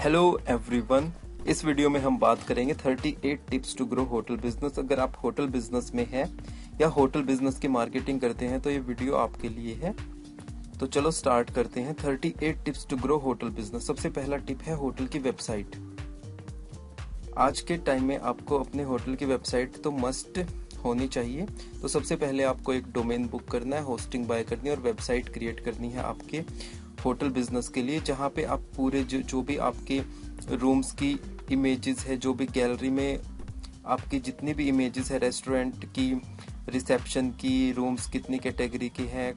Hello everyone. इस video में हम बात करेंगे 38 tips to grow hotel business. अगर आप होटल बिजनेस में हैं या होटल बिजनेस की मार्केटिंग करते हैं तो ये वीडियो आपके लिए है। तो चलो स्टार्ट करते हैं। 38 tips to grow hotel business. सबसे पहला टिप है होटल की वेबसाइट। आज के टाइम में आपको अपने होटल की वेबसाइट तो मस्ट होनी चाहिए। तो सबसे पहले आपको एक डोमेन बुक करना है, होस्टिंग बाय करनी है और वेबसाइट क्रिएट करनी है आपके होटल बिजनेस के लिए, जहाँ पे आप पूरे जो भी आपके रूम्स की इमेजेस है, जो भी गैलरी में आपकी जितनी भी इमेजेस है, रेस्टोरेंट की, रिसेप्शन की, रूम्स कितनी कैटेगरी की है,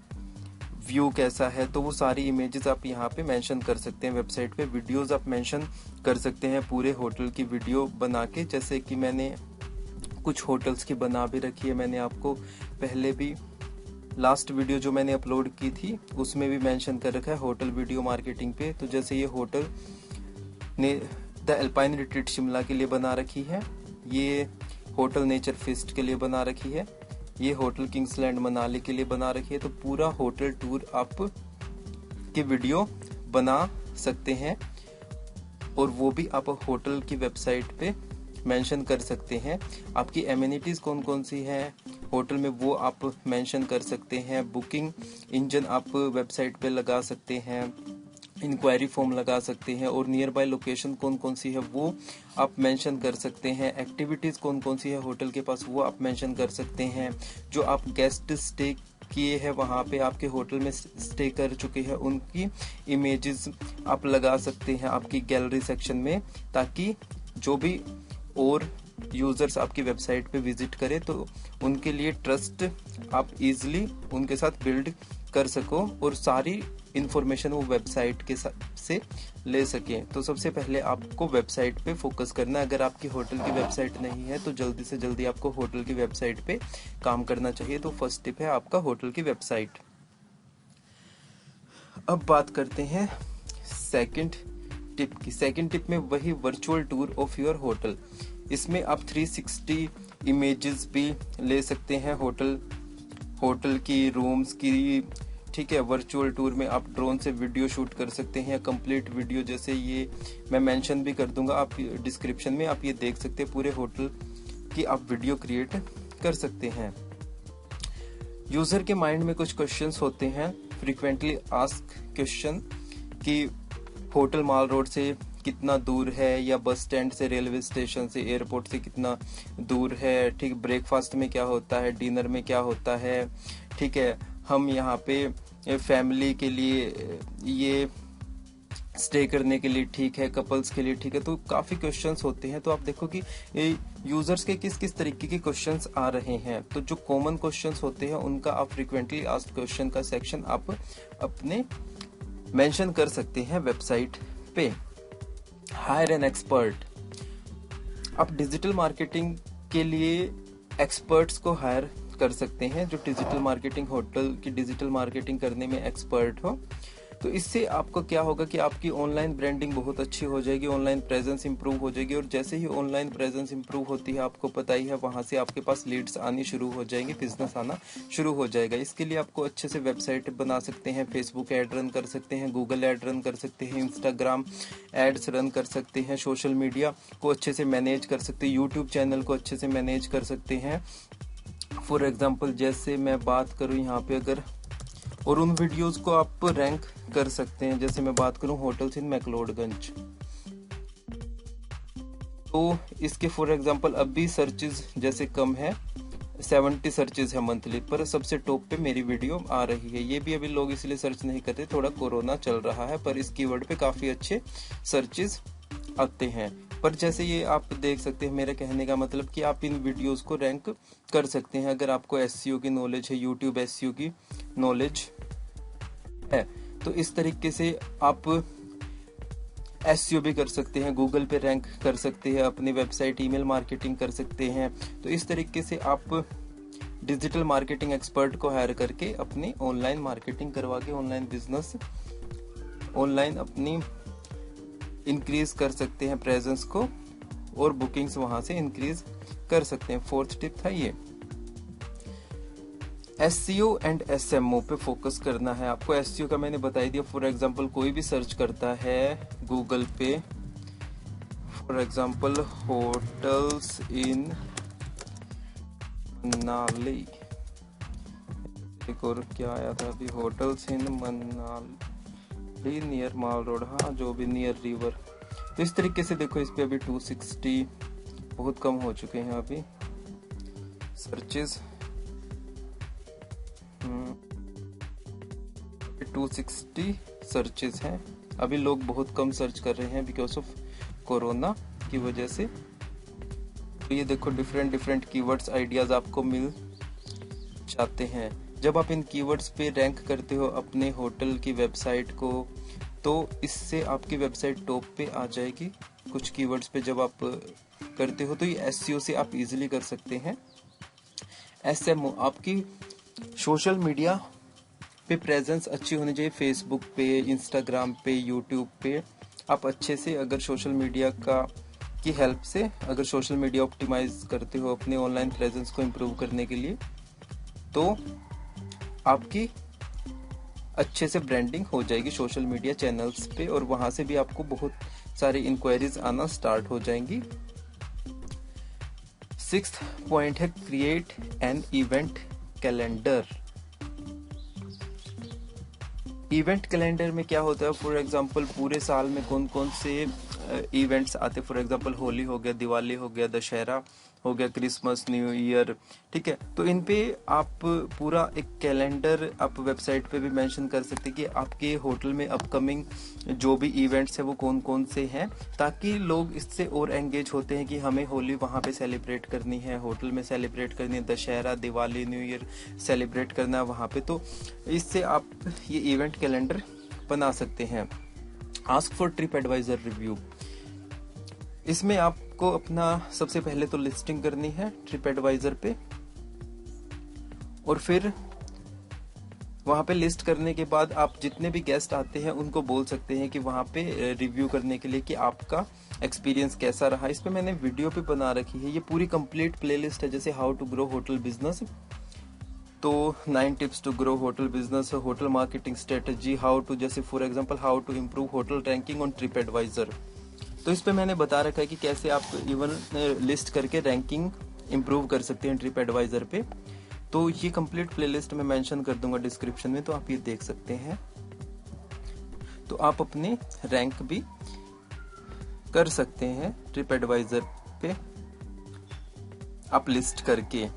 व्यू कैसा है, तो वो सारी इमेजेस आप यहाँ पे मेंशन कर सकते हैं वेबसाइट पे। वीडियोस आप मेंशन कर सकते हैं पूरे होटल की वीडियो बना के, जैसे कि मैंने कुछ होटल्स की बना भी रखी है। मैंने आपको पहले भी लास्ट वीडियो जो मैंने अपलोड की थी उसमें भी मेंशन कर रखा है होटल वीडियो मार्केटिंग पे। तो जैसे ये होटल ने द एल्पाइन रिट्रीट शिमला के लिए बना रखी है, ये होटल नेचर फेस्ट के लिए बना रखी है, ये होटल किंग्सलैंड मनाली के लिए बना रखी है। तो पूरा होटल टूर आप की वीडियो बना सकते हैं और वो भी आप होटल की वेबसाइट पे मेंशन कर सकते हैं। आपकी एमिनिटीज कौन कौन सी है होटल में वो आप मेंशन कर सकते हैं। बुकिंग इंजन आप वेबसाइट पे लगा सकते हैं, इंक्वायरी फॉर्म लगा सकते हैं और नियर बाय लोकेशन कौन कौन सी है वो आप मेंशन कर सकते हैं। एक्टिविटीज कौन कौन सी है होटल के पास वो आप मेंशन कर सकते हैं। जो आप गेस्ट स्टे किए हैं, वहाँ पे आपके होटल में स्टे कर चुके हैं, उनकी इमेजेस आप लगा सकते हैं आपकी गैलरी सेक्शन में, ताकि जो भी और यूजर्स आपकी वेबसाइट पे विजिट करें तो उनके लिए ट्रस्ट आप इजीली उनके साथ बिल्ड कर सको और सारी इंफॉर्मेशन वो वेबसाइट के से ले सकें। तो सबसे पहले आपको वेबसाइट पे फोकस करना है। अगर आपकी होटल की वेबसाइट नहीं है तो जल्दी से जल्दी आपको होटल की वेबसाइट पे काम करना चाहिए। तो फर्स्ट टिप है आपका होटल की वेबसाइट। अब बात करते हैं सेकंड टिप की। सेकंड टिप में वही virtual tour of your hotel. इसमें आप 360 इमेजेस भी ले सकते हैं होटल की, रूम्स की, ठीक है। वर्चुअल टूर में आप ड्रोन से वीडियो शूट कर सकते हैं, कंप्लीट वीडियो, जैसे ये मैं मेंशन भी कर दूंगा आप डिस्क्रिप्शन में, आप ये देख सकते हैं पूरे होटल की आप वीडियो क्रिएट कर सकते हैं। यूजर के माइंड में कुछ क्वेश्चंस होते हैं, फ्रीक्वेंटली आस्क क्वेश्चन, कि होटल माल रोड से कितना दूर है, या बस स्टैंड से, रेलवे स्टेशन से, एयरपोर्ट से कितना दूर है, ठीक। ब्रेकफास्ट में क्या होता है, डिनर में क्या होता है, ठीक है। हम यहाँ पे फैमिली के लिए ये स्टे करने के लिए ठीक है, कपल्स के लिए ठीक है। तो काफी क्वेश्चंस होते हैं। तो आप देखो कि यूजर्स के किस किस तरीके के क्वेश्चंस आ रहे हैं। तो जो कॉमन क्वेश्चंस होते हैं उनका आप फ्रीक्वेंटली आस्क्ड क्वेश्चन का सेक्शन आप अपने मेंशन कर सकते हैं वेबसाइट पे। Hire an expert. आप डिजिटल मार्केटिंग के लिए एक्सपर्ट्स को हायर कर सकते हैं, जो डिजिटल मार्केटिंग, होटल की डिजिटल मार्केटिंग करने में एक्सपर्ट हो। तो इससे आपको क्या होगा कि आपकी ऑनलाइन ब्रांडिंग बहुत अच्छी हो जाएगी, ऑनलाइन प्रेजेंस इंप्रूव हो जाएगी। और जैसे ही ऑनलाइन प्रेजेंस इंप्रूव होती है, आपको पता ही है, वहां से आपके पास लीड्स आनी शुरू हो जाएंगे, बिजनेस आना शुरू हो जाएगा। इसके लिए आपको अच्छे से वेबसाइट बना सकते हैं, फेसबुक एड रन कर सकते हैं, गूगल एड रन कर सकते हैं, इंस्टाग्राम एड्स रन कर सकते हैं, सोशल मीडिया को अच्छे से मैनेज कर सकते हैं, यूट्यूब चैनल को अच्छे से मैनेज कर सकते हैं। फॉर एग्जाम्पल जैसे मैं बात करूं यहाँ पे, अगर और उन वीडियोस को आप रैंक कर सकते हैं। जैसे मैं बात करूं होटल्स इन मैक्लोडगंज, तो इसके फॉर एग्जांपल अब भी सर्चेज जैसे कम है, 70 सर्चेज है मंथली, पर सबसे टॉप पे मेरी वीडियो आ रही है। ये भी अभी लोग इसलिए सर्च नहीं करते, थोड़ा कोरोना चल रहा है, पर इस कीवर्ड पे काफी अच्छे सर्चेज आते हैं। पर जैसे ये आप देख सकते हैं, मेरे कहने का मतलब कि आप इन वीडियोस को रैंक कर सकते हैं अगर आपको एसईओ की नॉलेज है, यूट्यूब एसईओ की नॉलेज है। तो इस तरीके से आप एसईओ भी कर सकते हैं, गूगल पे रैंक कर सकते हैं, अपनी वेबसाइट, ईमेल मार्केटिंग कर सकते हैं। तो इस तरीके से आप डिजिटल मार्केटिंग एक्सपर्ट को हायर करके अपनी ऑनलाइन मार्केटिंग करवा के ऑनलाइन बिजनेस, ऑनलाइन अपनी इंक्रीज कर सकते हैं प्रेजेंस को, और बुकिंग्स वहां से इंक्रीज कर सकते हैं। फोर्थ टिप था ये। एसईओ एंड एसएमओ पे फोकस करना है आपको। एसईओ का मैंने बता दिया। फॉर एग्जांपल कोई भी सर्च करता है गूगल पे फॉर एग्जाम्पल होटल्स इन मनाली, एक और क्या आया था अभी, होटल्स इन मनाली नियर माल रोड, हाँ जो भी नियर रिवर। तो इस तरीके से देखो इस पे अभी 260 बहुत कम हो चुके हैं अभी सर्चेस, 260 सर्चेस हैं अभी। लोग बहुत कम सर्च कर रहे हैं बिकॉज ऑफ कोरोना की वजह से। तो ये देखो डिफरेंट कीवर्ड्स आइडियाज आपको मिल जाते हैं। जब आप इन कीवर्ड्स पे रैंक करते हो अपने होटल की वेबसाइट को, तो इससे आपकी वेबसाइट टॉप पे आ जाएगी। कुछ कीवर्ड्स पे जब आप करते हो तो ये एसईओ से आप इजीली कर सकते हैं। एसएमओ, आपकी सोशल मीडिया पे प्रेजेंस अच्छी होनी चाहिए। फेसबुक पे, इंस्टाग्राम पे, यूट्यूब पे आप अच्छे से अगर सोशल मीडिया की हेल्प से अगर सोशल मीडिया ऑप्टिमाइज करते हो अपने ऑनलाइन प्रेजेंस को इम्प्रूव करने के लिए, तो आपकी अच्छे से ब्रांडिंग हो जाएगी सोशल मीडिया चैनल्स पे, और वहां से भी आपको बहुत सारी इंक्वायरीज आना स्टार्ट हो जाएंगी। 6th पॉइंट है create an event calendar. Event calendar में क्या होता है, फॉर एग्जांपल पूरे साल में कौन कौन से इवेंट्स आते, फॉर एग्जांपल होली हो गया, दिवाली हो गया, दशहरा हो गया, क्रिसमस, न्यू ईयर, ठीक है। तो इन पे आप पूरा एक कैलेंडर आप वेबसाइट पे भी मेंशन कर सकते हैं कि आपके होटल में अपकमिंग जो भी इवेंट्स है वो कौन कौन से हैं, ताकि लोग इससे और एंगेज होते हैं कि हमें होली वहाँ पे सेलिब्रेट करनी है, होटल में सेलिब्रेट करनी है, Dussehra, Diwali, new year celebrate करना है वहाँ पे। तो इससे आप ये इवेंट कैलेंडर बना सकते हैं। Ask for TripAdvisor review, इसमें आपको अपना सबसे पहले तो लिस्टिंग करनी है ट्रिप एडवाइजर पे, और फिर वहां पे लिस्ट करने के बाद आप जितने भी गेस्ट आते हैं उनको बोल सकते हैं कि वहां पे रिव्यू करने के लिए कि आपका एक्सपीरियंस कैसा रहा। इस पे मैंने वीडियो भी बना रखी है, ये पूरी कंप्लीट प्लेलिस्ट है, जैसे how to grow hotel business, तो 9 tips to grow hotel business, hotel marketing strategy, how to, जैसे for example how to improve hotel ranking on TripAdvisor. तो इस पे मैंने बता रखा है कि कैसे आप इवन लिस्ट करके रैंकिंग इम्प्रूव कर सकते हैं ट्रिप एडवाइजर पे। तो ये कंप्लीट प्लेलिस्ट में मेंशन कर दूंगा डिस्क्रिप्शन में, तो आप ये देख सकते हैं। तो आप अपने रैंक भी कर सकते हैं ट्रिप एडवाइजर पे आप लिस्ट करके।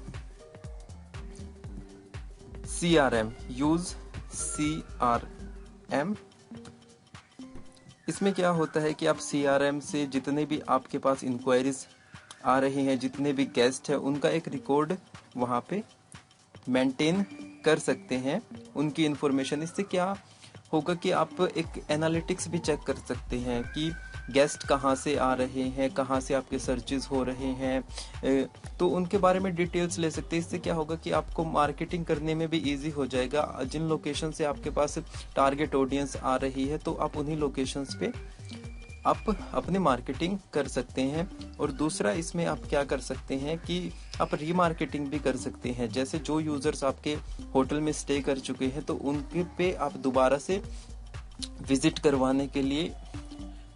CRM, use CRM। इसमें क्या होता है कि आप CRM से जितने भी आपके पास इंक्वायरीज आ रही हैं, जितने भी गेस्ट हैं, उनका एक रिकॉर्ड वहाँ पे मेंटेन कर सकते हैं, उनकी इंफॉर्मेशन। इससे क्या होगा कि आप एक एनालिटिक्स भी चेक कर सकते हैं कि गेस्ट कहाँ से आ रहे हैं, कहाँ से आपके सर्चेस हो रहे हैं, तो उनके बारे में डिटेल्स ले सकते हैं। इससे क्या होगा कि आपको मार्केटिंग करने में भी इजी हो जाएगा। जिन लोकेशन से आपके पास टारगेट ऑडियंस आ रही है, तो आप उन्हीं लोकेशंस पे आप अपनी मार्केटिंग कर सकते हैं। और दूसरा इसमें आप क्या कर सकते हैं कि आप रीमार्केटिंग भी कर सकते हैं। जैसे जो यूजर्स आपके होटल में स्टे कर चुके हैं, तो उनके पे आप दोबारा से विजिट करवाने के लिए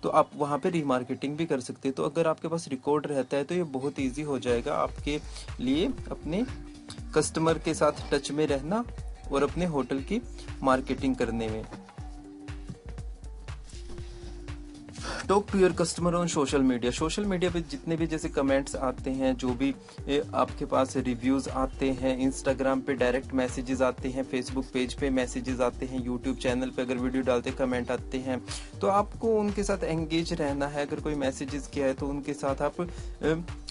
तो आप वहाँ पे रीमार्केटिंग भी कर सकते हैं। तो अगर आपके पास रिकॉर्ड रहता है तो ये बहुत इजी हो जाएगा आपके लिए अपने कस्टमर के साथ टच में रहना और अपने होटल की मार्केटिंग करने में। Talk to your customer on social media. Social media पे जितने भी जैसे कमेंट्स आते हैं, जो भी आपके पास रिव्यूज आते हैं, इंस्टाग्राम पे डायरेक्ट मैसेजेस आते हैं, फेसबुक पेज पे मैसेजेस आते हैं, यूट्यूब चैनल पे अगर वीडियो डालते कमेंट आते हैं, तो आपको उनके साथ एंगेज रहना है। अगर कोई मैसेजेस किया है तो उनके साथ आप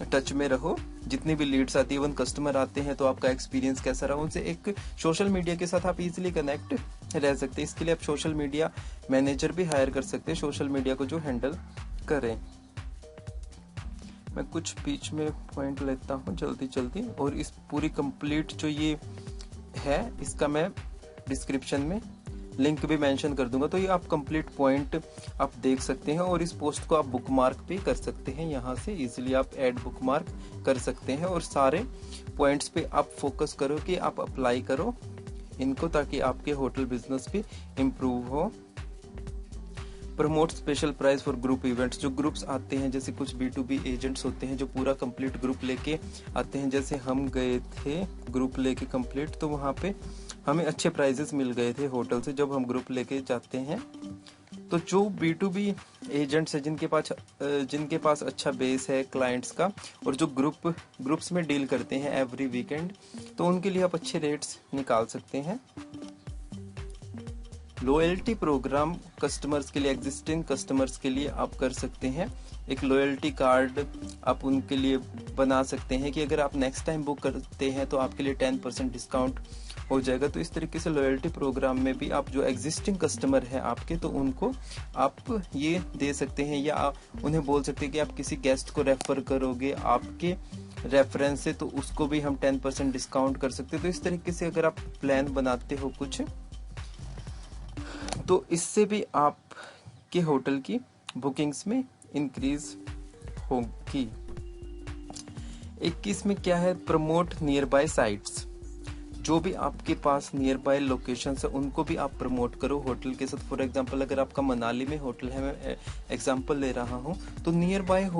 टच में रहो। जितनी भी लीड्स आती है, वन कस्टमर आते हैं, तो आपका एक्सपीरियंस कैसा रहा, उनसे एक सोशल मीडिया के साथ आप इजीली कनेक्ट रह सकते हैं। इसके लिए आप सोशल मीडिया मैनेजर भी हायर कर सकते हैं, सोशल मीडिया को जो हैंडल करें। मैं कुछ बीच में पॉइंट लेता हूँ जल्दी, और इस पूरी कंप्लीट जो ये है इसका मैं डिस्क्रिप्शन में लिंक भी मेंशन कर दूंगा। तो ये आप कंप्लीट पॉइंट आप देख सकते हैं, और इस पोस्ट को आप बुकमार्क भी कर सकते हैं। यहाँ से इजीली आप ऐड बुकमार्क कर सकते हैं, और सारे पॉइंट्स पे आप फोकस करो कि आप अप्लाई करो इनको, ताकि आपके होटल बिजनेस भी इम्प्रूव हो। Promote special price for group events. जो ग्रुप्स आते हैं, जैसे कुछ B2B एजेंट्स होते हैं जो पूरा कंप्लीट ग्रुप लेके आते हैं, जैसे हम गए थे ग्रुप लेके कंप्लीट, तो वहाँ पे हमें अच्छे प्राइजेस मिल गए थे होटल से जब हम ग्रुप लेके जाते हैं। तो जो B2B एजेंट्स है जिनके पास अच्छा बेस है क्लाइंट्स का, और जो ग्रुप्स में डील करते हैं एवरी वीकेंड, तो उनके लिए आप अच्छे रेट्स निकाल सकते हैं। लॉयल्टी प्रोग्राम कस्टमर्स के लिए, एग्जिस्टिंग कस्टमर्स के लिए आप कर सकते हैं। एक लॉयल्टी कार्ड आप उनके लिए बना सकते हैं कि अगर आप नेक्स्ट टाइम बुक करते हैं तो आपके लिए 10% डिस्काउंट हो जाएगा। तो इस तरीके से लॉयल्टी प्रोग्राम में भी आप जो एग्जिस्टिंग कस्टमर है आपके, तो उनको आप ये दे सकते हैं, या आप उन्हें बोल सकते हैं कि आप किसी गेस्ट को रेफर करोगे आपके रेफरेंस से, तो उसको भी हम 10% डिस्काउंट कर सकते हैं। तो इस तरीके से अगर आप प्लान बनाते हो कुछ, तो इससे भी आपके होटल की बुकिंग्स में इंक्रीज होगी। 21 में क्या है, प्रमोट नियर बाय साइट्स। जो भी आपके पास नियर बाय लोकेशन है उनको भी आप प्रमोट करो होटल के साथ। फॉर एग्जांपल अगर आपका मनाली में होटल है, मैं एग्जांपल ले रहा हूँ, तो नियर बाय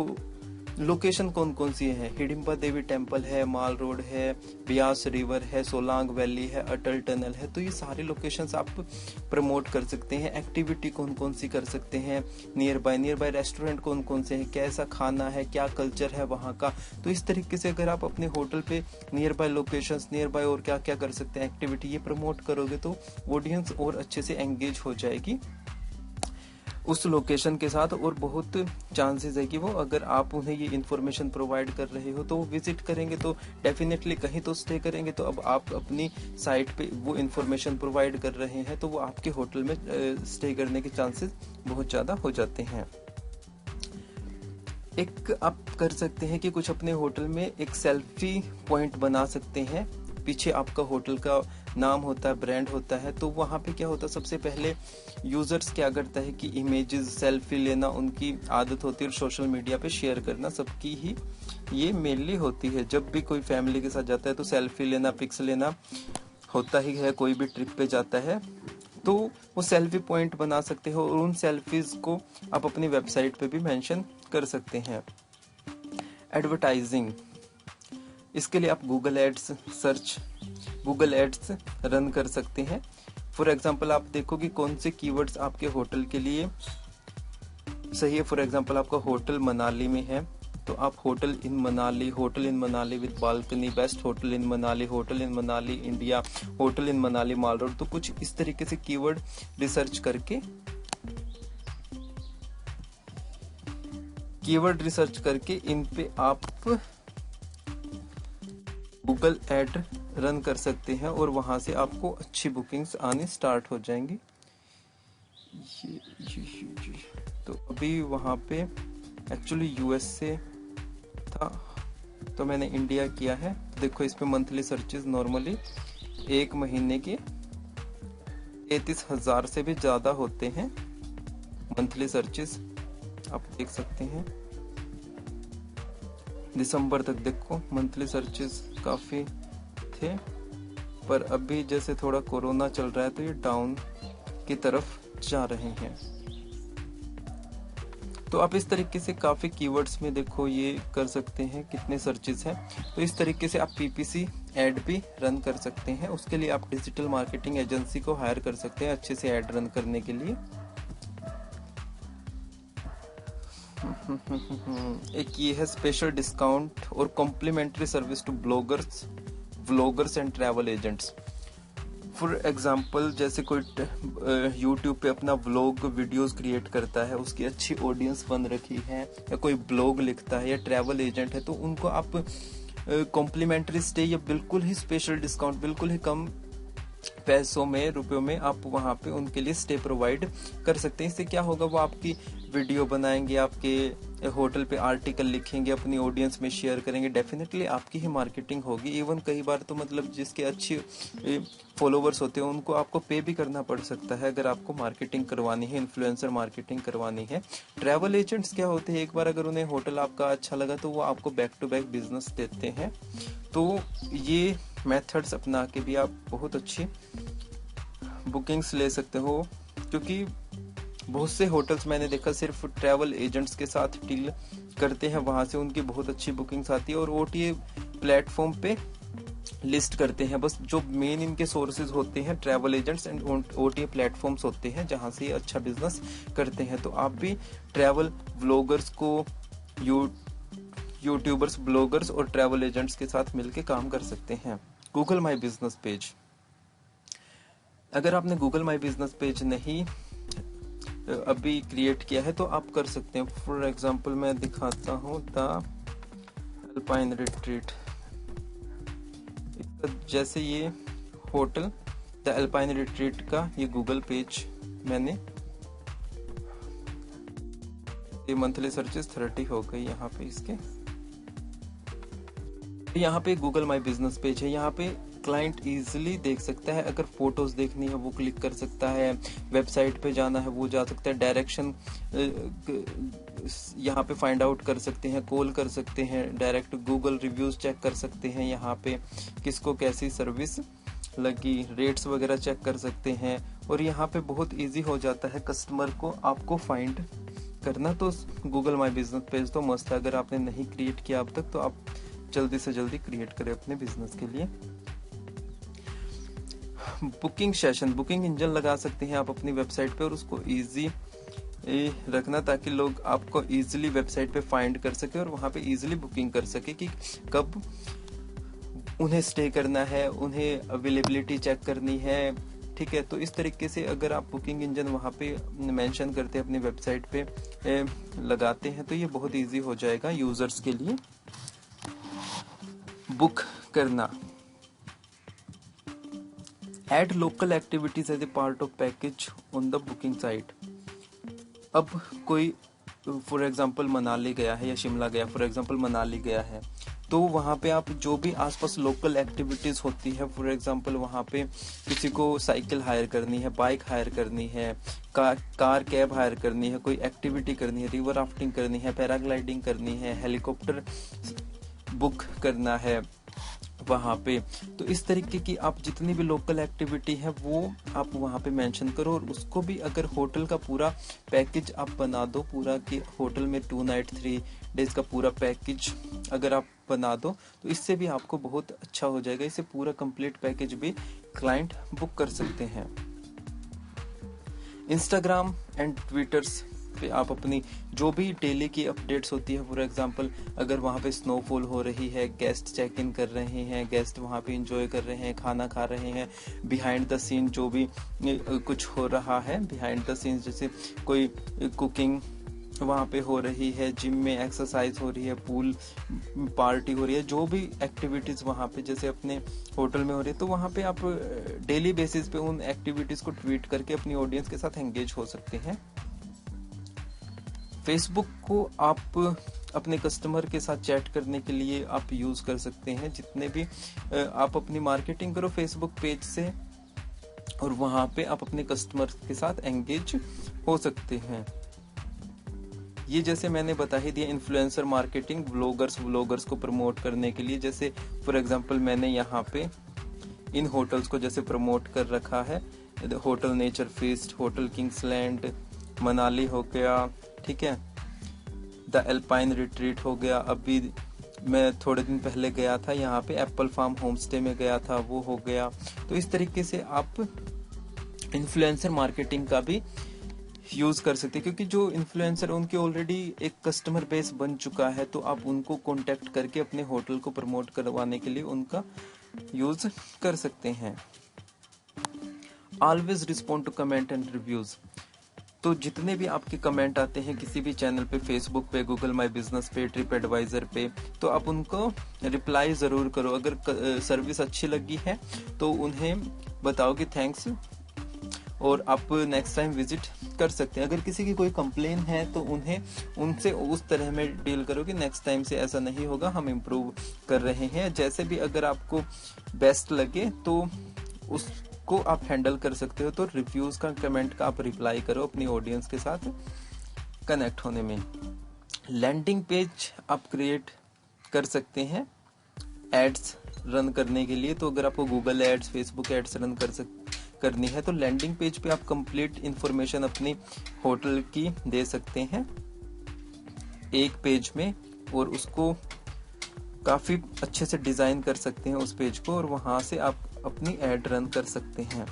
लोकेशन कौन कौन सी है, हिडिंबा देवी टेम्पल है, माल रोड है, ब्यास रिवर है, सोलांग वैली है, अटल टनल है। तो ये सारे लोकेशंस आप प्रमोट कर सकते हैं। एक्टिविटी कौन कौन सी कर सकते हैं नियर बाय रेस्टोरेंट कौन कौन से हैं, कैसा खाना है, क्या कल्चर है वहाँ का। तो इस तरीके से अगर आप अपने होटल पे near by locations, near by और क्या क्या कर सकते हैं एक्टिविटी, ये प्रमोट करोगे तो ऑडियंस और अच्छे से एंगेज हो जाएगी उस लोकेशन के साथ, और बहुत चांसेस है कि वो, अगर आप उन्हें ये इन्फॉर्मेशन प्रोवाइड कर रहे हो तो वो विजिट करेंगे, तो डेफिनेटली कहीं तो स्टे करेंगे। तो अब आप अपनी साइट पे वो इन्फॉर्मेशन प्रोवाइड कर रहे हैं तो वो आपके होटल में स्टे करने के चांसेस बहुत ज़्यादा हो जाते हैं। एक आप कर सकते हैं कि कुछ अपने होटल में एक सेल्फी पॉइंट बना सकते हैं। पीछे आपका होटल का नाम होता है, ब्रांड होता है, तो वहाँ पे क्या होता है, सबसे पहले यूजर्स क्या करता है कि इमेजेस, सेल्फी लेना उनकी आदत होती है, और सोशल मीडिया पे शेयर करना सबकी ही ये मेनली होती है। जब भी कोई फैमिली के साथ जाता है तो सेल्फी लेना, पिक्स लेना होता ही है, कोई भी ट्रिप पे जाता है तो वो सेल्फी पॉइंट बना सकते हो, और उन सेल्फीज को आप अपनी वेबसाइट पे भी मेंशन कर सकते हैं। एडवर्टाइजिंग, इसके लिए आप गूगल एड्स रन कर सकते हैं। फॉर एग्जांपल आप देखो कि कौन से कीवर्ड्स आपके होटल के लिए सही है। फॉर एग्जांपल आपका होटल मनाली में है, तो आप hotel in Manali with balcony, best hotel in Manali India, hotel in Manali mall road, तो कुछ इस तरीके से कीवर्ड रिसर्च करके इन पे आप गूगल एड रन कर सकते हैं, और वहां से आपको अच्छी बुकिंग्स आने स्टार्ट हो जाएंगी। तो अभी वहां पे एक्चुअली यूएस से था, तो मैंने इंडिया किया है। देखो इस पे मंथली सर्चेस नॉर्मली एक महीने के 33,000 से भी ज्यादा होते हैं मंथली सर्चेस, आप देख सकते हैं। दिसंबर तक देखो मंथली सर्चेस काफी थे, पर अभी जैसे थोड़ा कोरोना चल रहा है तो ये डाउन की तरफ जा रहे हैं। तो आप इस तरीके से काफी कीवर्ड्स में देखो ये कर सकते हैं कितने सर्चेस हैं। तो इस तरीके से आप पीपीसी एड भी रन कर सकते हैं। उसके लिए आप डिजिटल मार्केटिंग एजेंसी को हायर कर सकते हैं अच्छे से एड रन करने के लिए। एक ये है स्पेशल डिस्काउंट और complimentary service to vloggers and travel agents. For example जैसे कोई यूट्यूब पे अपना व्लॉग वीडियोस क्रिएट करता है, उसकी अच्छी ऑडियंस बन रखी है, या कोई ब्लॉग लिखता है या ट्रैवल एजेंट है, तो उनको आप कॉम्प्लीमेंट्री स्टे या बिल्कुल ही स्पेशल डिस्काउंट, बिल्कुल ही कम पैसों में, रुपयों में आप वहां पे उनके लिए स्टे प्रोवाइड कर सकते हैं। इससे क्या होगा, वो आपकी वीडियो बनाएंगे, आपके होटल पे आर्टिकल लिखेंगे, अपनी ऑडियंस में शेयर करेंगे, डेफिनेटली आपकी ही मार्केटिंग होगी। इवन कई बार तो मतलब जिसके अच्छे फॉलोवर्स होते हैं उनको आपको पे भी करना पड़ सकता है अगर आपको मार्केटिंग करवानी है, इन्फ्लुएंसर मार्केटिंग करवानी है। ट्रैवल एजेंट्स क्या होते हैं, एक बार अगर उन्हें होटल आपका अच्छा लगा तो वो आपको बैक टू बैक बिजनेस देते हैं। तो ये मेथड्स अपना के भी आप बहुत अच्छी बुकिंग्स ले सकते हो, क्योंकि बहुत से होटल्स मैंने देखा सिर्फ ट्रैवल एजेंट्स के साथ डील करते हैं, वहां से उनकी बहुत अच्छी बुकिंग्स आती है और ओटीए प्लेटफॉर्म पे लिस्ट करते हैं। बस जो मेन इनके सोर्सेज होते हैं travel agents and OTA platforms होते हैं जहां से ये अच्छा बिजनेस करते हैं। तो आप भी ट्रैवल व्लॉगर्स को यूट्यूबर्स, ब्लॉगर्स और ट्रैवल एजेंट्स के साथ मिलकर काम कर सकते हैं। गूगल माई बिजनेस पेज, अगर आपने गूगल माई बिजनेस पेज नहीं अभी क्रिएट किया है तो आप कर सकते हैं। फॉर एग्जांपल मैं दिखाता हूँ द अल्पाइन रिट्रीट, जैसे ये होटल द अल्पाइन रिट्रीट का ये गूगल पेज मैंने, ये मंथली सर्चेस 30 हो गई यहाँ पे इसके। यहाँ पे गूगल माई बिजनेस पेज है, यहाँ पे क्लाइंट इजीली देख सकता है। अगर फोटोज देखनी है वो क्लिक कर सकता है, वेबसाइट पे जाना है वो जा सकता है, डायरेक्शन यहाँ पे फाइंड आउट कर सकते हैं, कॉल कर सकते हैं, डायरेक्ट गूगल रिव्यूज चेक कर सकते हैं, यहाँ पे किसको कैसी सर्विस लगी, रेट्स वगैरह चेक कर सकते हैं। और यहाँ पे बहुत इजी हो जाता है कस्टमर को आपको फाइंड करना। तो गूगल माई बिजनेस पेज तो मस्त है, अगर आपने नहीं क्रिएट किया अब तक तो आप जल्दी से जल्दी क्रिएट करें अपने बिजनेस के लिए। बुकिंग सेशन, बुकिंग इंजन लगा सकते हैं आप अपनी वेबसाइट पे और उसको इजी रखना ताकि लोग आपको इजीली वेबसाइट पे फाइंड कर सके और वहां पे इजीली बुकिंग कर सके कि कब उन्हें स्टे करना है, उन्हें अवेलेबिलिटी चेक करनी है। ठीक है, तो इस तरीके से अगर आप बुकिंग इंजन वहां पे मेंशन करते हैं अपनी वेबसाइट पे लगाते हैं तो ये बहुत इजी हो जाएगा यूजर्स के लिए बुक करना। Add local activities as a part of package on the booking site। अब कोई फॉर एग्जांपल मनाली गया है या शिमला गया, फॉर एग्जांपल मनाली गया है तो वहाँ पे आप जो भी आसपास लोकल एक्टिविटीज होती है, फॉर एग्जांपल वहाँ पे किसी को साइकिल हायर करनी है, बाइक हायर करनी है, कार कैब हायर करनी है, कोई एक्टिविटी करनी है, रिवर राफ्टिंग करनी है, पैराग्लाइडिंग करनी है, हेलीकॉप्टर बुक करना है वहाँ पे, तो इस तरीके की आप जितनी भी लोकल एक्टिविटी है वो आप वहाँ पे मेंशन करो। और उसको भी अगर होटल का पूरा पैकेज आप बना दो, पूरा कि होटल में 2 नाइट 3 डेज का पूरा पैकेज अगर आप बना दो तो इससे भी आपको बहुत अच्छा हो जाएगा। इससे पूरा कंप्लीट पैकेज भी क्लाइंट बुक कर सकते हैं। इंस्टाग्राम एंड ट्विटर्स पे आप अपनी जो भी डेली की अपडेट्स होती है, फॉर एग्जांपल अगर वहाँ पे स्नोफॉल हो रही है, गेस्ट चेक इन कर रहे हैं, गेस्ट वहाँ पे एंजॉय कर रहे हैं, खाना खा रहे हैं, बिहाइंड द सीन जो भी कुछ हो रहा है बिहाइंड द सीन, जैसे कोई कुकिंग वहाँ पे हो रही है, जिम में एक्सरसाइज हो रही है, पूल पार्टी हो रही है, जो भी एक्टिविटीज वहाँ पे जैसे अपने होटल में हो रही है, तो वहाँ पे आप डेली बेसिस पे उन एक्टिविटीज को ट्वीट करके अपनी ऑडियंस के साथ एंगेज हो सकते हैं। फेसबुक को आप अपने कस्टमर के साथ चैट करने के लिए आप यूज कर सकते हैं। जितने भी आप अपनी मार्केटिंग करो फेसबुक पेज से और वहां पे आप अपने कस्टमर के साथ एंगेज हो सकते हैं। ये जैसे मैंने बता ही दिया इन्फ्लुएंसर मार्केटिंग, व्लॉगर्स को प्रमोट करने के लिए। जैसे फॉर एग्जांपल मैंने यहाँ पे इन होटल्स को जैसे प्रमोट कर रखा है, hotel nature feast, hotel Kingsland Manali हो गया, ठीक है, द एल्पाइन रिट्रीट हो गया, अभी मैं थोड़े दिन पहले गया था यहाँ पे एप्पल फार्म होम स्टे में गया था, वो हो गया। तो इस तरीके से आप इन्फ्लुएंसर मार्केटिंग का भी यूज कर सकते हैं, क्योंकि जो इन्फ्लुएंसर उनके ऑलरेडी एक कस्टमर बेस बन चुका है, तो आप उनको कांटेक्ट करके अपने होटल को प्रमोट करवाने के लिए उनका यूज कर सकते हैं। Always respond to comment and reviews, तो जितने भी आपके कमेंट आते हैं किसी भी चैनल पे, फेसबुक पे, गूगल माई बिजनेस पे, ट्रिप एडवाइजर पे, तो आप उनको रिप्लाई जरूर करो। अगर सर्विस अच्छी लगी है तो उन्हें बताओ कि थैंक्स और आप नेक्स्ट टाइम विजिट कर सकते हैं। अगर किसी की कोई कंप्लेन है तो उनसे उस तरह में डील करो कि नेक्स्ट टाइम से ऐसा नहीं होगा, हम इम्प्रूव कर रहे हैं। जैसे भी अगर आपको बेस्ट लगे तो उसको आप हैंडल कर सकते हो। तो रिव्यूज का, कमेंट का आप रिप्लाई करो अपनी ऑडियंस के साथ कनेक्ट होने में। लैंडिंग पेज आप क्रिएट कर सकते हैं एड्स रन करने के लिए। तो अगर आपको Google ads, Facebook ads run करनी है तो लैंडिंग पेज पे आप कंप्लीट इंफॉर्मेशन अपनी होटल की दे सकते हैं एक पेज में, और उसको काफी अच्छे से डिजाइन कर सकते हैं उस पेज को, और वहां से आप अपनी एड रन कर सकते हैं।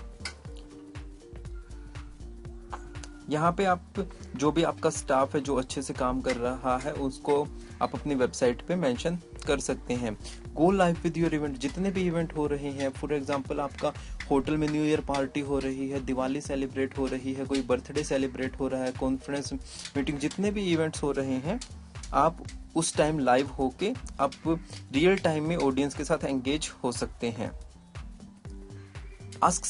यहाँ पे आप जो भी आपका स्टाफ है जो अच्छे से काम कर रहा है उसको आप अपनी वेबसाइट पे मेंशन कर सकते हैं। Go live with your event, जितने भी इवेंट हो रहे हैं, फॉर एग्जांपल आपका होटल में न्यू ईयर पार्टी हो रही है, दिवाली सेलिब्रेट हो रही है, कोई बर्थडे सेलिब्रेट हो रहा है, कॉन्फ्रेंस मीटिंग, जितने भी इवेंट्स हो रहे हैं, आप उस टाइम लाइव होके आप रियल टाइम में ऑडियंस के साथ एंगेज हो सकते हैं। Ask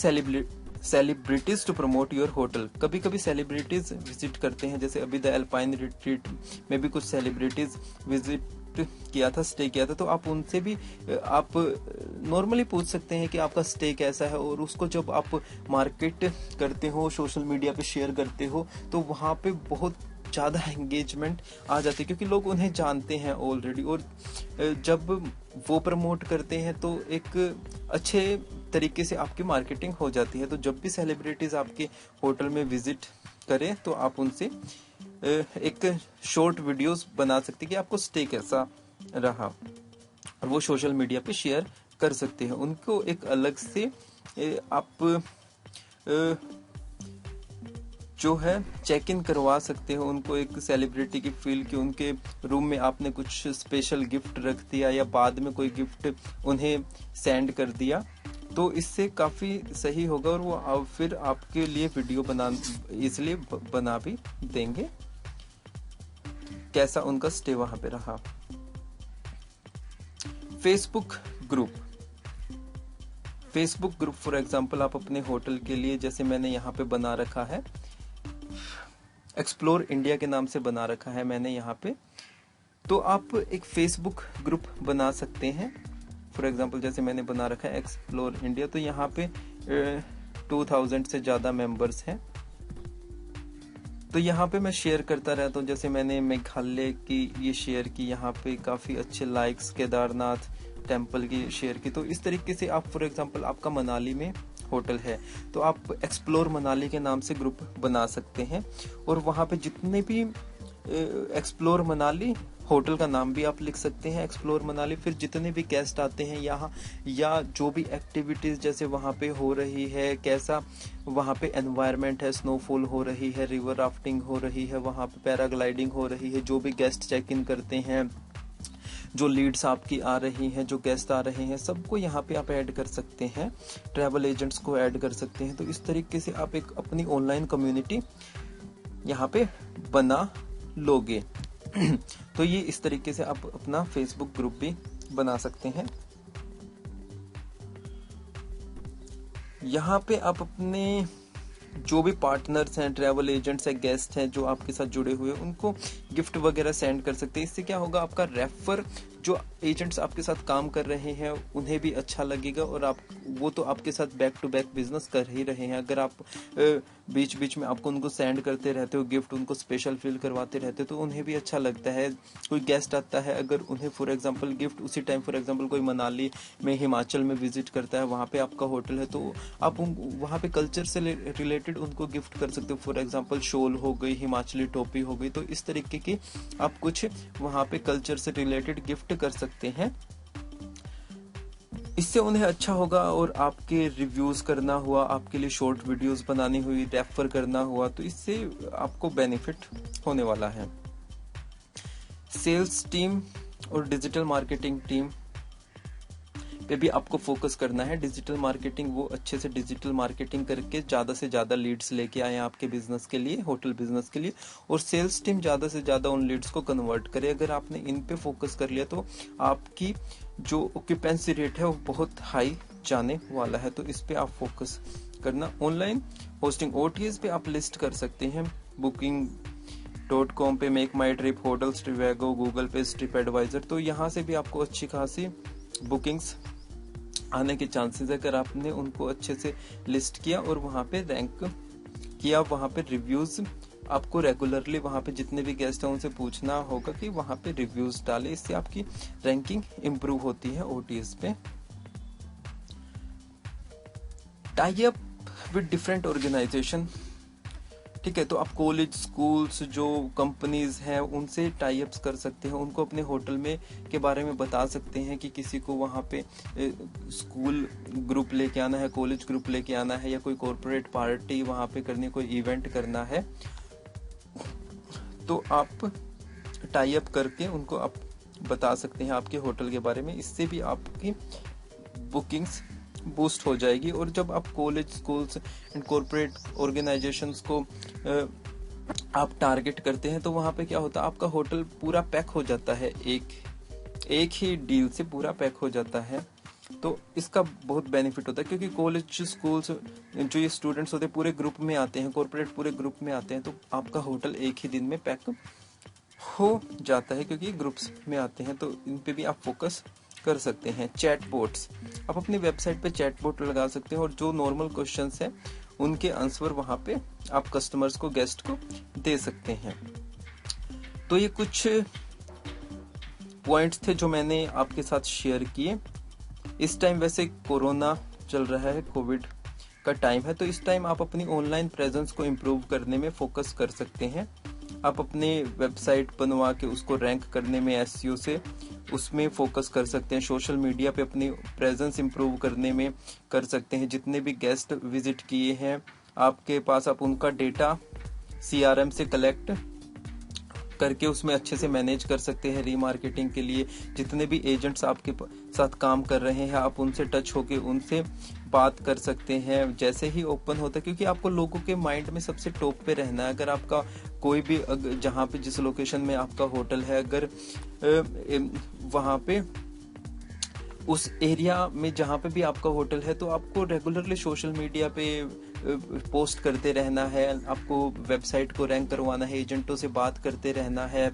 celebrities to promote your hotel, कभी कभी सेलिब्रिटीज विजिट करते हैं, जैसे अभी द एल्पाइन रिट्रीट में भी कुछ सेलिब्रिटीज विजिट किया था, स्टे किया था, तो आप उनसे भी आप नॉर्मली पूछ सकते हैं कि आपका स्टे कैसा है, और उसको जब आप मार्केट करते हो, सोशल मीडिया पे शेयर करते हो, तो वहाँ पे बहुत ज़्यादा एंगेजमेंट आ जाती है, क्योंकि लोग उन्हें जानते हैं ऑलरेडी, और जब वो प्रमोट करते हैं तो एक अच्छे तरीके से आपकी मार्केटिंग हो जाती है। तो जब भी सेलिब्रिटीज आपके होटल में विजिट करें तो आप उनसे एक शॉर्ट वीडियोस बना सकते हैं कि आपको स्टे कैसा रहा, और वो सोशल मीडिया पे शेयर कर सकते हैं। उनको एक अलग से आप जो है चेक इन करवा सकते हो, उनको एक सेलिब्रिटी की फील कि उनके रूम में आपने कुछ स्पेशल गिफ्ट रख दिया या बाद में कोई गिफ्ट उन्हें सेंड कर दिया, तो इससे काफी सही होगा, और वो फिर आपके लिए वीडियो इसलिए बना भी देंगे कैसा उनका स्टे वहां पे रहा। फेसबुक ग्रुप फॉर एग्जांपल आप अपने होटल के लिए, जैसे मैंने यहाँ पे बना रखा है, एक्सप्लोर इंडिया के नाम से बना रखा है मैंने यहाँ पे, तो आप एक फेसबुक ग्रुप बना सकते हैं। फॉर एग्जांपल जैसे मैंने बना रखा है एक्सप्लोर इंडिया, तो यहाँ पे 2000 से ज्यादा मेंबर्स हैं, तो यहाँ पे मैं शेयर करता रहता हूँ। जैसे मैंने मेघालय की ये शेयर की, यहाँ पे काफी अच्छे लाइक्स, केदारनाथ टेम्पल की शेयर की, तो इस तरीके से आप फॉर एग्जांपल आपका मनाली में होटल है तो आप एक्सप्लोर मनाली के नाम से ग्रुप बना सकते हैं, और वहाँ पे जितने भी एक्सप्लोर मनाली होटल का नाम भी आप लिख सकते हैं एक्सप्लोर मनाली, फिर जितने भी गेस्ट आते हैं यहाँ, या जो भी एक्टिविटीज जैसे वहाँ पे हो रही है, कैसा वहाँ पे एनवायरनमेंट है, स्नोफॉल हो रही है, रिवर राफ्टिंग हो रही है, वहाँ पे पैराग्लाइडिंग हो रही है, जो भी गेस्ट चेक इन करते हैं, जो लीड्स आपकी आ रही हैं, जो गेस्ट आ रहे हैं, सबको यहाँ पे आप ऐड कर सकते हैं, ट्रैवल एजेंट्स को ऐड कर सकते हैं। तो इस तरीके से आप एक अपनी ऑनलाइन कम्युनिटी यहाँ पे बना लोगे। तो ये इस तरीके से आप अपना फेसबुक ग्रुप भी बना सकते हैं। यहाँ पे आप अपने जो भी पार्टनर्स हैं, ट्रैवल एजेंट्स हैं, गेस्ट हैं जो आपके साथ जुड़े हुए, उनको गिफ्ट वगैरह सेंड कर सकते हैं। इससे क्या होगा, आपका रेफर जो एजेंट्स आपके साथ काम कर रहे हैं उन्हें भी अच्छा लगेगा, और वो तो आपके साथ बैक टू बैक बिजनेस कर ही रहे हैं। अगर आप बीच बीच में आपको उनको सेंड करते रहते हो गिफ्ट, उनको स्पेशल फील करवाते रहते हो, तो उन्हें भी अच्छा लगता है। कोई गेस्ट आता है, अगर उन्हें फॉर एग्जांपल गिफ्ट उसी टाइम, फॉर एग्जांपल कोई मनाली में, हिमाचल में विजिट करता है, वहाँ पे आपका होटल है, तो आप वहाँ पे कल्चर से रिलेटेड उनको गिफ्ट कर सकते हो। फॉर एग्जांपल शॉल हो गई, हिमाचली टोपी हो गई, तो इस तरीके की आप कुछ वहाँ पे कल्चर से रिलेटेड गिफ्ट कर सकते हैं। इससे उन्हें अच्छा होगा, और आपके रिव्यूज करना हुआ, आपके लिए शॉर्ट वीडियोस बनानी हुई, रेफर करना हुआ, तो इससे आपको बेनिफिट होने वाला है। सेल्स टीम और डिजिटल मार्केटिंग टीम पे भी आपको फोकस करना है। डिजिटल मार्केटिंग, वो अच्छे से डिजिटल मार्केटिंग करके ज्यादा से ज्यादा लीड्स लेके आए आपके बिजनेस के लिए, होटल बिजनेस के लिए, और सेल्स टीम ज्यादा से ज्यादा उन लीड्स को कन्वर्ट करे। अगर आपने इन पे फोकस कर लिया तो आपकी जो ऑक्यूपेंसी रेट है वो बहुत हाई जाने वाला है, तो इस पे आप फोकस करना। ऑनलाइन होस्टिंग, OTAs पे आप लिस्ट कर सकते हैं, booking.com पे, मेक माई ट्रिप, होटल्स, ट्रिवेगो, गूगल पे, ट्रिप एडवाइजर, तो यहाँ से भी आपको अच्छी खासी बुकिंग्स आने के चांसेस है, अगर आपने उनको अच्छे से लिस्ट किया और वहां पे रैंक किया, वहां पे रिव्यूज आपको रेगुलरली, वहां पे जितने भी गेस्ट हैं उनसे पूछना होगा कि वहां पे रिव्यूज डाले, इससे आपकी रैंकिंग इंप्रूव होती है OTAs पे। Tie up with different organization. ठीक है, तो आप कॉलेज, स्कूल्स, जो कंपनीज हैं उनसे टाई अप्स कर सकते हैं, उनको अपने होटल में के बारे में बता सकते हैं कि किसी को वहाँ पे स्कूल ग्रुप लेके आना है, कॉलेज ग्रुप लेके आना है, या कोई कॉर्पोरेट पार्टी वहाँ पे करनी, कोई इवेंट करना है, तो आप टाई अप करके उनको आप बता सकते हैं आपके होटल के बारे में। इससे भी आपकी बुकिंग्स बूस्ट हो जाएगी। और जब आप college, schools and corporate organisations को आप टारगेट करते हैं, तो वहाँ पे क्या होता है, आपका होटल पूरा पैक हो जाता है, एक ही डील से पूरा पैक हो जाता है। तो इसका बहुत बेनिफिट होता है, क्योंकि कॉलेज, स्कूल्स जो ये स्टूडेंट्स होते हैं पूरे ग्रुप में आते हैं, कॉर्पोरेट पूरे ग्रुप में आते हैं, तो आपका होटल एक ही दिन में पैक हो जाता है, क्योंकि ग्रुप्स में आते हैं। तो इन पे भी आप फोकस कर सकते हैं। चैटबॉट्स, आप अपनी वेबसाइट पे चैटबॉट लगा सकते हैं, और जो नॉर्मल क्वेश्चंस हैं उनके आंसर वहां पे आप कस्टमर्स को, गेस्ट को दे सकते हैं। तो ये कुछ पॉइंट्स थे जो मैंने आपके साथ शेयर किए। इस टाइम वैसे कोरोना चल रहा है, कोविड का टाइम है, तो इस टाइम आप अपनी ऑनलाइन प्रेजेंस को इम्प्रूव करने में फोकस कर सकते हैं। आप अपने वेबसाइट बनवा के उसको रैंक करने में, एसईओ से उसमें फोकस कर सकते हैं। सोशल मीडिया पे अपनी प्रेजेंस इंप्रूव करने में कर सकते हैं। जितने भी गेस्ट विजिट किए हैं आपके पास, आप उनका डेटा CRM से कलेक्ट करके उसमें अच्छे से मैनेज कर सकते हैं रीमार्केटिंग के लिए। जितने भी एजेंट्स आपके साथ काम कर रहे हैं, आप उनसे टच होके उनसे बात कर सकते हैं जैसे ही ओपन होता है, क्योंकि आपको लोगों के माइंड में सबसे टॉप पे रहना है। अगर आपका कोई भी, जहाँ पे, जिस लोकेशन में आपका होटल है, अगर वहाँ पे उस एरिया में जहाँ पे भी आपका होटल है, तो आपको रेगुलरली सोशल मीडिया पे पोस्ट करते रहना है, आपको वेबसाइट को रैंक करवाना है, एजेंटों से बात करते रहना है।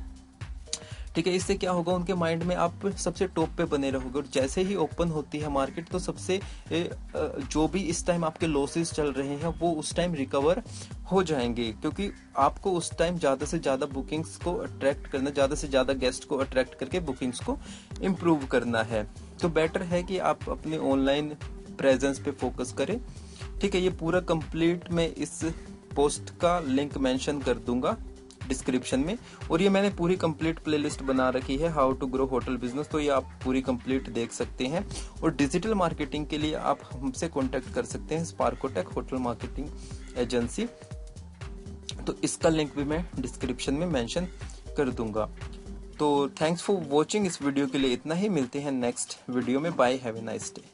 ठीक है, इससे क्या होगा, उनके माइंड में आप सबसे टॉप पे बने रहोगे। और जैसे ही ओपन होती है मार्केट, तो सबसे जो भी इस टाइम आपके लॉसेस चल रहे हैं वो उस टाइम रिकवर हो जाएंगे, क्योंकि आपको उस टाइम ज्यादा से ज्यादा बुकिंग्स को अट्रैक्ट करना, ज्यादा से ज्यादा गेस्ट को अट्रैक्ट करके बुकिंग्स को इम्प्रूव करना है। तो बेटर है कि आप अपने ऑनलाइन प्रेजेंस पे फोकस करें। ठीक है, ये पूरा कंप्लीट मैं इस पोस्ट का लिंक मेंशन कर दूंगा डिस्क्रिप्शन में। और ये मैंने पूरी कंप्लीट प्लेलिस्ट बना रखी है, how to grow hotel business, तो ये आप पूरी कंप्लीट देख सकते हैं। और डिजिटल मार्केटिंग के लिए आप हमसे कांटेक्ट कर सकते हैं, स्पार्कोटेक होटल मार्केटिंग एजेंसी। तो इसका लिंक भी मैं डिस्क्रिप्शन में मेंशन कर दूंगा। तो थैंक्स फॉर वॉचिंग। इस वीडियो के लिए इतना ही, मिलते हैं नेक्स्ट वीडियो में। Bye, have a nice day.